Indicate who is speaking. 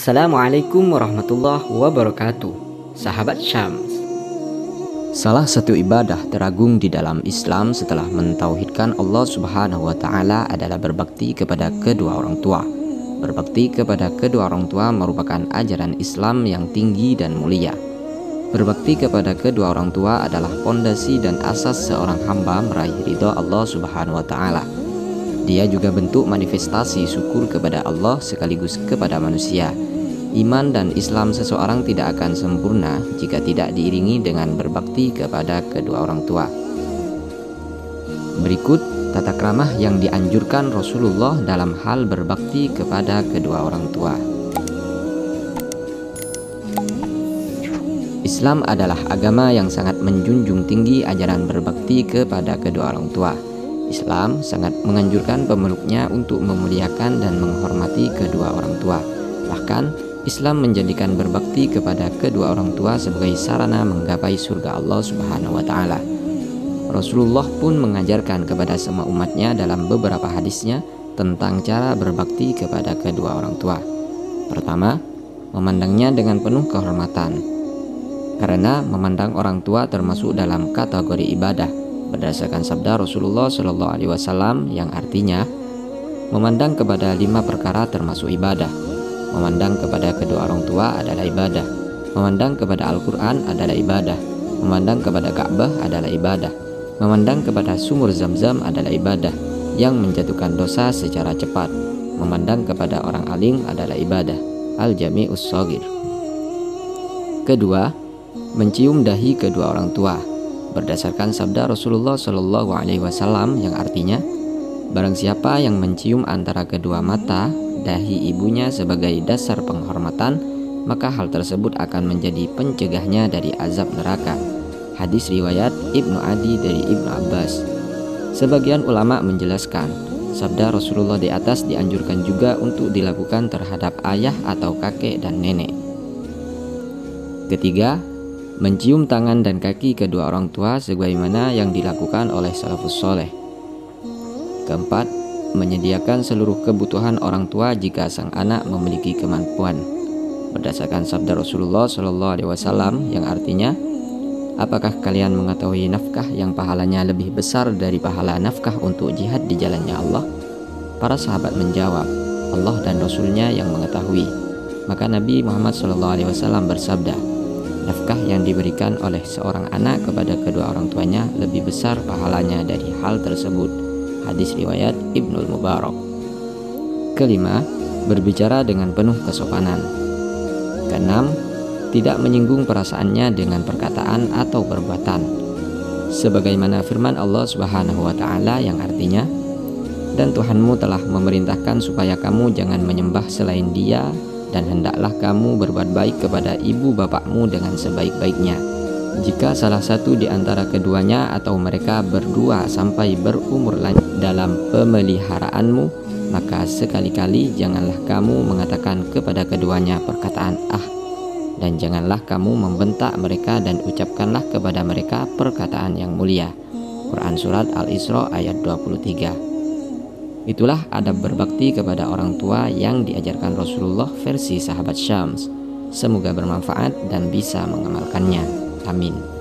Speaker 1: Assalamualaikum warahmatullahi wabarakatuh. Sahabat Syams,
Speaker 2: salah satu ibadah teragung di dalam Islam setelah mentauhidkan Allah Subhanahu wa Ta'ala adalah berbakti kepada kedua orang tua. Berbakti kepada kedua orang tua merupakan ajaran Islam yang tinggi dan mulia. Berbakti kepada kedua orang tua adalah fondasi dan asas seorang hamba meraih ridha Allah Subhanahu wa Ta'ala. Dia juga bentuk manifestasi syukur kepada Allah sekaligus kepada manusia. Iman dan Islam seseorang tidak akan sempurna jika tidak diiringi dengan berbakti kepada kedua orang tua. Berikut tata krama yang dianjurkan Rasulullah dalam hal berbakti kepada kedua orang tua. Islam adalah agama yang sangat menjunjung tinggi ajaran berbakti kepada kedua orang tua. Islam sangat menganjurkan pemeluknya untuk memuliakan dan menghormati kedua orang tua. Bahkan, Islam menjadikan berbakti kepada kedua orang tua sebagai sarana menggapai surga Allah Subhanahu wa Ta'ala. Rasulullah pun mengajarkan kepada semua umatnya dalam beberapa hadisnya tentang cara berbakti kepada kedua orang tua. Pertama, memandangnya dengan penuh kehormatan. Karena memandang orang tua termasuk dalam kategori ibadah, berdasarkan sabda Rasulullah Shallallahu Alaihi Wasallam yang artinya memandang kepada 5 perkara termasuk ibadah. Memandang kepada kedua orang tua adalah ibadah. Memandang kepada Al-Quran adalah ibadah. Memandang kepada Ka'bah adalah ibadah. Memandang kepada sumur Zam-Zam adalah ibadah yang menjatuhkan dosa secara cepat. Memandang kepada orang alim adalah ibadah. Al-Jami'us Shaghir. Kedua, mencium dahi kedua orang tua. Berdasarkan sabda Rasulullah Shallallahu Alaihi Wasallam yang artinya, barang siapa yang mencium antara kedua mata dahi ibunya sebagai dasar penghormatan, maka hal tersebut akan menjadi pencegahnya dari azab neraka. Hadis riwayat Ibnu Adi dari Ibnu Abbas. Sebagian ulama menjelaskan, sabda Rasulullah di atas dianjurkan juga untuk dilakukan terhadap ayah atau kakek dan nenek. Ketiga, mencium tangan dan kaki kedua orang tua sebagaimana yang dilakukan oleh salafus soleh. Keempat, menyediakan seluruh kebutuhan orang tua jika sang anak memiliki kemampuan. Berdasarkan sabda Rasulullah Shallallahu Alaihi Wasallam yang artinya, apakah kalian mengetahui nafkah yang pahalanya lebih besar dari pahala nafkah untuk jihad di jalannya Allah? Para sahabat menjawab, Allah dan Rasulnya yang mengetahui. Maka Nabi Muhammad Shallallahu Alaihi Wasallam bersabda, nafkah yang diberikan oleh seorang anak kepada kedua orang tuanya lebih besar pahalanya dari hal tersebut. Hadis riwayat Ibnul Mubarak. Kelima, berbicara dengan penuh kesopanan. Keenam, tidak menyinggung perasaannya dengan perkataan atau perbuatan. Sebagaimana firman Allah Subhanahu wa Ta'ala yang artinya, dan Tuhanmu telah memerintahkan supaya kamu jangan menyembah selain Dia, dan hendaklah kamu berbuat baik kepada ibu bapakmu dengan sebaik-baiknya. Jika salah satu di antara keduanya atau mereka berdua sampai berumur lanjut dalam pemeliharaanmu, maka sekali-kali janganlah kamu mengatakan kepada keduanya perkataan dan janganlah kamu membentak mereka dan ucapkanlah kepada mereka perkataan yang mulia. Quran Surat Al-Isra ayat 23. Itulah adab berbakti kepada orang tua yang diajarkan Rasulullah versi sahabat Syams. Semoga bermanfaat dan bisa mengamalkannya. Amin.